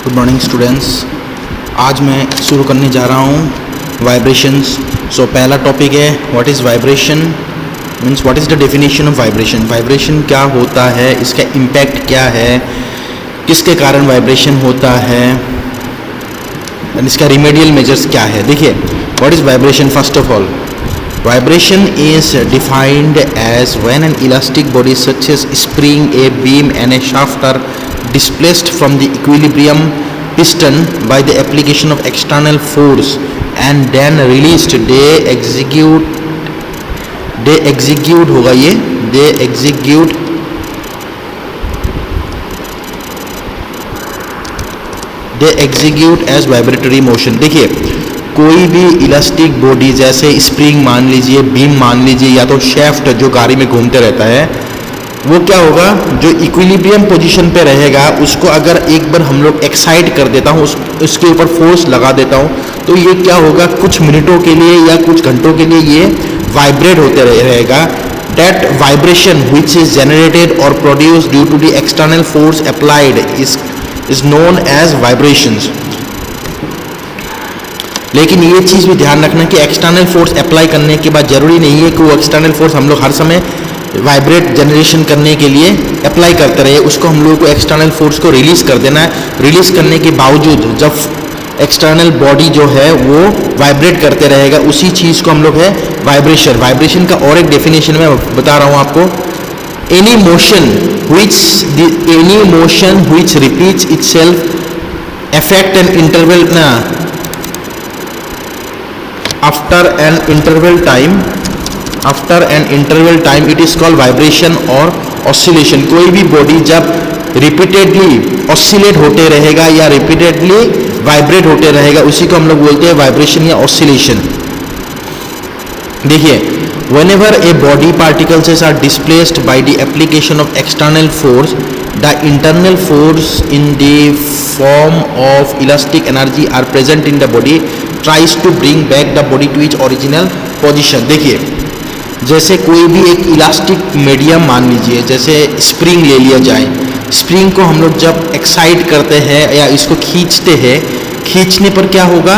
Good morning students. आज मैं शुरू करने जा रहा हूँ वाइब्रेशंस। सो पहला टॉपिक है what is vibration, means what is the definition of vibration. Vibration क्या होता है, इसका इम्पैक्ट क्या है, किसके कारण वाइब्रेशन होता है, एंड इसका रिमेडियल मेजर्स क्या है। देखिए what is vibration. First of all, vibration is defined as when an elastic body such as spring, a beam and a shaft are displaced from the equilibrium piston by the application of external force and then released. they execute होगा ये, they execute as vibratory motion। देखिए कोई भी elastic body जैसे spring मान लीजिए, beam मान लीजिए, या तो शेफ्ट जो गाड़ी में घूमते रहता है, वो क्या होगा, जो इक्विलिब्रियम पोजीशन पे रहेगा उसको अगर एक बार हम लोग एक्साइट कर देता हूँ, उसके ऊपर फोर्स लगा देता हूँ, तो ये क्या होगा, कुछ मिनटों के लिए या कुछ घंटों के लिए ये वाइब्रेट होते रहेगा। That vibration which is generated और produce due to the external force applied is known as vibrations. लेकिन ये चीज़ भी ध्यान रखना कि एक्सटर्नल फोर्स अप्लाई करने के बाद ज़रूरी नहीं है कि वो एक्सटर्नल फोर्स हम लोग हर समय वाइब्रेट जनरेशन करने के लिए अप्लाई करते रहे। उसको हम लोगों को एक्सटर्नल फोर्स को रिलीज कर देना है। रिलीज करने के बावजूद जब एक्सटर्नल बॉडी जो है वो वाइब्रेट करते रहेगा, उसी चीज़ को हम लोग है वाइब्रेशन। वाइब्रेशन का और एक डेफिनेशन मैं बता रहा हूँ आपको। Any motion which repeats itself affect an interval after an interval time it is called vibration or oscillation। कोई भी बॉडी जब रिपीटेडली ऑसिलेट होते रहेगा या रिपीटेडली वाइब्रेट होते रहेगा, उसी को हम लोग बोलते हैं वाइब्रेशन या ऑसिलेशन। देखिए whenever a body particles are displaced by the application of external force, the internal force in the form of elastic energy are present in the body tries to bring back the body to its original position। देखिए जैसे कोई भी एक elastic medium मान लीजिए, जैसे spring ले लिया जाए। स्प्रिंग को हम लोग जब एक्साइट करते हैं या इसको खींचते हैं, खींचने पर क्या होगा,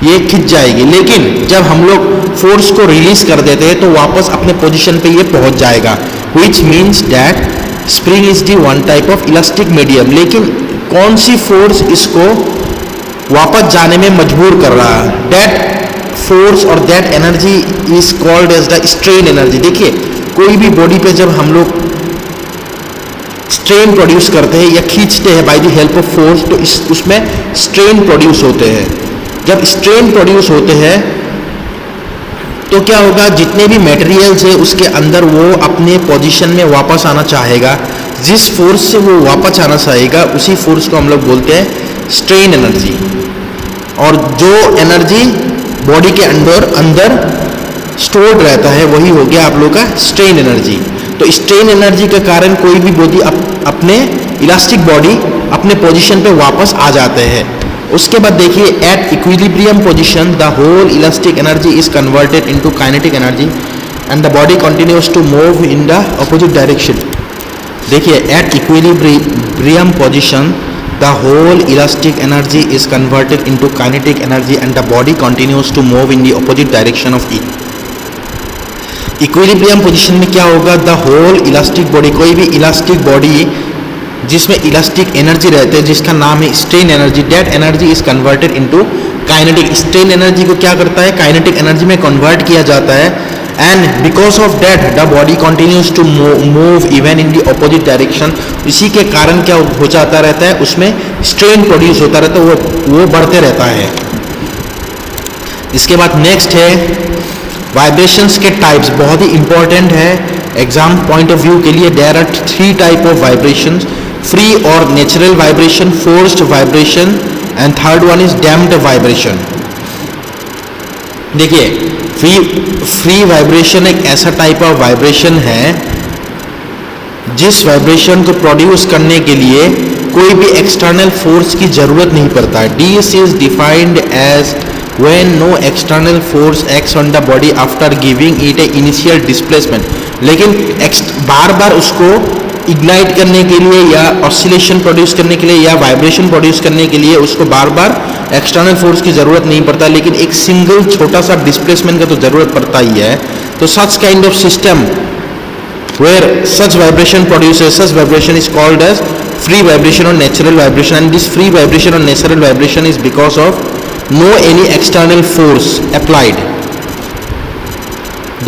ये खिंच जाएगी। लेकिन जब हम लोग फोर्स को रिलीज कर देते हैं तो वापस अपने पोजीशन पे ये पहुंच जाएगा, which means that spring is the one type of elastic medium। लेकिन कौन सी फोर्स इसको वापस जाने में मजबूर कर रहा है, that force और that energy is called as the strain energy। देखिए कोई भी बॉडी पे जब हम लोग स्ट्रेन प्रोड्यूस करते हैं या खींचते हैं by the help of force, तो उसमें स्ट्रेन प्रोड्यूस होते हैं। जब स्ट्रेन प्रोड्यूस होते हैं तो क्या होगा, जितने भी मटेरियल्स है उसके अंदर वो अपने पोजीशन में वापस आना चाहेगा। जिस फोर्स से वो वापस आना चाहेगा उसी फोर्स को हम लोग बोलते हैं स्ट्रेन एनर्जी। और जो एनर्जी बॉडी के अंदर स्टोर्ड रहता है वही हो गया आप लोग का स्ट्रेन एनर्जी। तो स्ट्रेन एनर्जी के कारण कोई भी बॉडी अपने इलास्टिक बॉडी अपने पोजीशन पे वापस आ जाते हैं। उसके बाद देखिए at equilibrium position the whole elastic energy is converted into kinetic energy and the body continues to move in the opposite direction. देखिए at equilibrium position the whole elastic energy is converted into kinetic energy and the body continues to move in the opposite direction of it। Equilibrium position में क्या होगा, the whole elastic body, कोई भी elastic body जिसमें elastic energy रहते हैं जिसका नाम है strain energy, that energy is converted into kinetic. Strain energy को क्या करता है, काइनेटिक एनर्जी में कन्वर्ट किया जाता है। And because of that the body continues to move even in the opposite direction. इसी के कारण क्या हो जाता रहता है, उसमें स्ट्रेन प्रोड्यूस होता रहता है, वो बढ़ते रहता है। इसके बाद नेक्स्ट है वाइब्रेशंस के टाइप्स, बहुत ही इंपॉर्टेंट है एग्जाम पॉइंट ऑफ व्यू के लिए। There are 3 type of vibrations, free और natural vibration, forced vibration and third one is damped vibration. देखिए फ्री वाइब्रेशन एक ऐसा टाइप ऑफ वाइब्रेशन है जिस वाइब्रेशन को प्रोड्यूस करने के लिए कोई भी एक्सटर्नल फोर्स की जरूरत नहीं पड़ता है। This is defined as when no external force acts on the body after giving it a initial displacement। लेकिन बार बार उसको इग्नाइट करने के लिए या ऑसिलेशन प्रोड्यूस करने के लिए या वाइब्रेशन प्रोड्यूस करने के लिए उसको बार बार एक्सटर्नल फोर्स की ज़रूरत नहीं पड़ता, लेकिन एक सिंगल छोटा सा डिस्प्लेसमेंट का तो ज़रूरत पड़ता ही है। तो such kind of system where such vibration produces, such vibration is called as free vibration or natural vibration, and this free vibration or natural vibration is because of no any external force applied.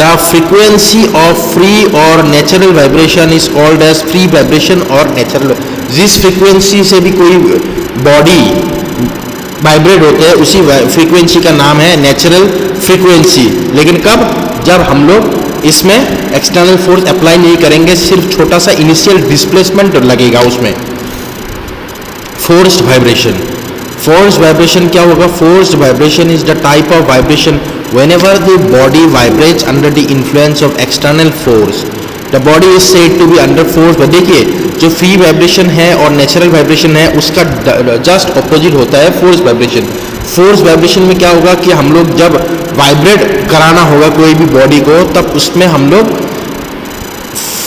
The frequency of free or natural vibration is called as free vibration or natural। जिस frequency से भी कोई body vibrate होते हैं उसी frequency का नाम है नेचुरल फ्रीक्वेंसी। लेकिन कब? जब हम लोग इसमें एक्सटर्नल फोर्स अप्लाई नहीं करेंगे, सिर्फ छोटा सा इनिशियल डिस्प्लेसमेंट लगेगा उसमें। फोर्स्ड वाइब्रेशन, फोर्स्ड वाइब्रेशन क्या होगा? Forced vibration is the type of vibration whenever the body vibrates under the influence of external force, the body is said to be under force। देखिए जो free vibration है और natural vibration है उसका just opposite होता है force vibration. Force vibration में क्या होगा कि हम लोग जब वाइब्रेट कराना होगा कोई भी बॉडी को, तब उसमें हम लोग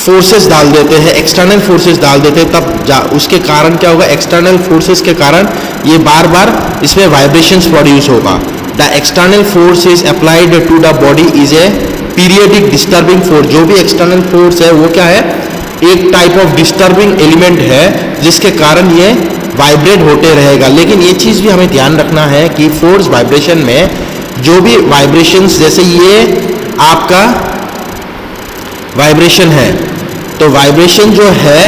फोर्सेस डाल देते हैं, एक्सटर्नल फोर्सेस डाल देते हैं, तब उसके कारण क्या होगा? एक्सटर्नल फोर्सेस के कारण ये बार बार इसमें वाइब्रेशंस प्रोड्यूस होगा। The external force is applied to the body is a periodic disturbing force. जो भी एक्सटर्नल फोर्स है वो क्या है? एक टाइप ऑफ डिस्टर्बिंग एलिमेंट है जिसके कारण ये वाइब्रेट होते रहेगा। लेकिन ये चीज़ भी हमें ध्यान रखना है कि फोर्स वाइब्रेशन में जो भी वाइब्रेशंस, जैसे ये आपका वाइब्रेशन है, तो वाइब्रेशन जो है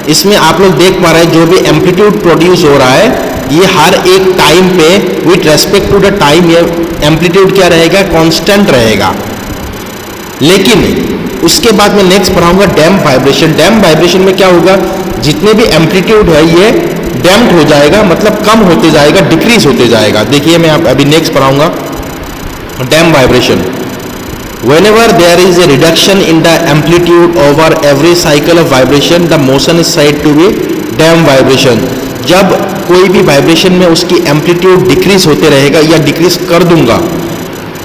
इसमें आप लोग देख पा रहे हैं जो भी एम्पलीट्यूड प्रोड्यूस हो रहा है ये हर एक टाइम पे with respect to the time ये एम्पलीट्यूड क्या रहेगा? कांस्टेंट रहेगा। लेकिन उसके बाद मैं नेक्स्ट पढ़ाऊंगा डैम्प वाइब्रेशन। डैम्प वाइब्रेशन में क्या होगा? जितने भी एम्पलीट्यूड है ये डैम्प्ड हो जाएगा, मतलब कम होते जाएगा, डिक्रीज होते जाएगा। देखिए मैं अभी नेक्स्ट पढ़ाऊंगा डैम्प vibration. Whenever there is a reduction in the amplitude over every cycle of vibration, the motion is said to be damp vibration। जब कोई भी वाइब्रेशन में उसकी एम्पलीट्यूड डिक्रीज होते रहेगा या डिक्रीज कर दूंगा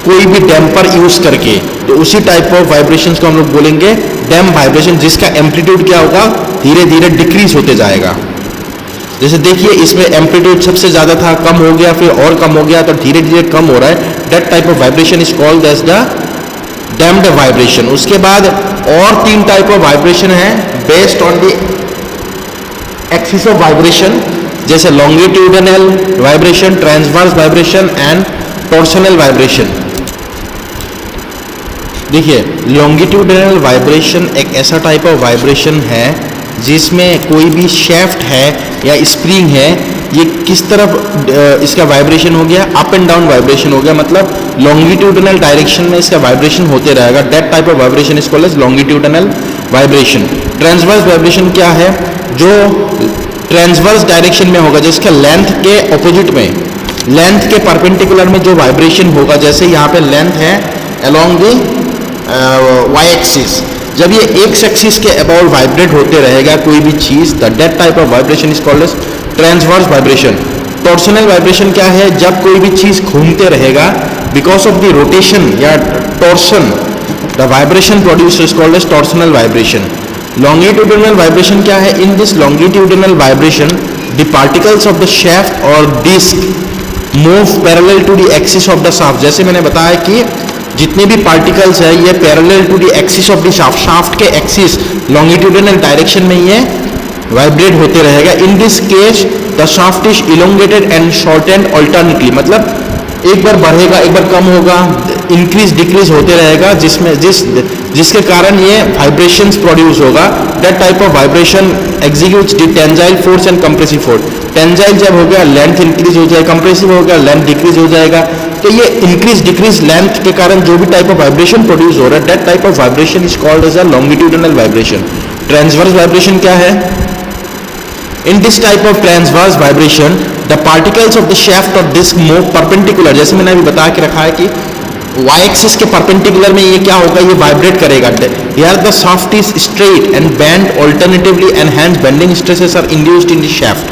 कोई भी डैम्पर यूज करके, तो उसी टाइप ऑफ वाइब्रेशंस को हम लोग बोलेंगे डैम्प वाइब्रेशन, जिसका एम्पलीट्यूड क्या होगा? धीरे धीरे डिक्रीज होते जाएगा। जैसे देखिए इसमें एम्पलीट्यूड सबसे ज्यादा था, कम हो गया, फिर और कम हो गया, तो धीरे धीरे कम हो रहा है। That type of vibration is called as the damped vibration. उसके बाद और 3 टाइप ऑफ वाइब्रेशन है based on the axis of vibration, जैसे longitudinal vibration, transverse vibration and torsional vibration. देखिए लॉन्गिट्यूडनल वाइब्रेशन एक ऐसा टाइप ऑफ वाइब्रेशन है जिसमें कोई भी शेफ्ट है या स्प्रिंग है, ये किस तरफ इसका वाइब्रेशन हो गया? अप एंड डाउन वाइब्रेशन हो गया, मतलब लॉन्गिट्यूडनल डायरेक्शन में इसका वाइब्रेशन होते रहेगा। That type of vibration is called as longitudinal vibration. Transverse vibration क्या है? जो ट्रांसवर्स डायरेक्शन में होगा, जिसका लेंथ के ऑपोजिट में, लेंथ के परपेंडिकुलर में जो वाइब्रेशन होगा, जैसे यहाँ पे लेंथ है अलोंग द वाई एक्सिस, जब ये एक्स एक्सिस के अबाउट वाइब्रेट होते रहेगा कोई भी चीज, that type of vibration is called as transverse vibration. Torsional vibration क्या है? जब कोई भी चीज घूमते रहेगा बिकॉज ऑफ द रोटेशन या torsion, the vibration produce is called as torsional vibration. Longitudinal vibration क्या है? In this longitudinal vibration the particles of the shaft और disc move parallel to the axis of the shaft. जैसे मैंने बताया कि जितने भी पार्टिकल्स है ये parallel to the axis of the shaft, shaft के एक्सिस लॉन्गिट्यूडनल डायरेक्शन में ये वाइब्रेट होते रहेगा। In this case the shaft is elongated and shortened alternately, मतलब एक बार बढ़ेगा एक बार कम होगा, इंक्रीज डिक्रीज होते रहेगा, जिसके कारण ये वाइब्रेशंस प्रोड्यूस होगा। That type of vibration executes the tensile force and compressive force. Tensile जब हो गया लेंथ इंक्रीज हो जाएगा, कंप्रेसिव हो गया लेंथ डिक्रीज हो जाएगा। तो ये इंक्रीज डिक्रीज लेंथ के कारण जो भी टाइप ऑफ वाइब्रेशन प्रोड्यूस हो रहा है, that type of vibration is called as a longitudinal vibration. Transverse vibration क्या है? In this type of transverse vibration, the particles of the shaft or disc move perpendicular। जैसे मैंने अभी बता के रखा है कि y axis के perpendicular में ये क्या होगा? ये वाइब्रेट करेगा। Here the shaft is straight and bend alternatively and hence bending stresses are induced in the shaft।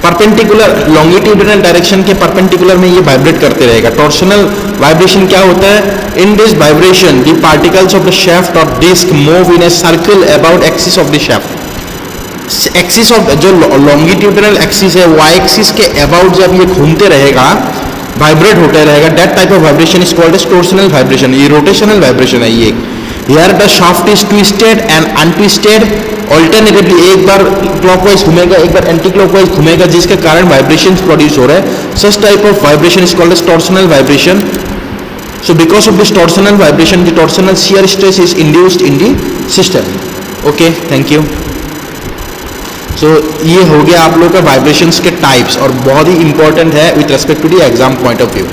Perpendicular longitudinal direction के परपेंडिकुलर में ये वाइब्रेट करते रहेगा। टॉर्सनल वाइब्रेशन क्या होता है? In this vibration the particles of the shaft और disc move in a circle about axis of the shaft. Axis of जो लॉन्गिट्यूडिनल एक्सिस है, वाई एक्सिस के अबाउट जब ये घूमते रहेगा, वाइब्रेट होता रहेगा, that type of vibration is called as torsional vibration. ये रोटेशनल वाइब्रेशन है ये। Here the shaft is twisted and untwisted alternatively, एक बार क्लॉकवाइज घूमेगा, एक बार एंटी क्लॉकवाइज घूमेगा, जिसके कारण वाइब्रेशंस प्रोड्यूस हो रहा है। Such type of vibration is called as torsional vibration. So because of this torsional vibration, the torsional shear stress is induced in the system. Okay, thank you. So ये हो गया आप लोग का वाइब्रेशंस के टाइप्स, और बहुत ही इंपॉर्टेंट है with respect to the exam point of view.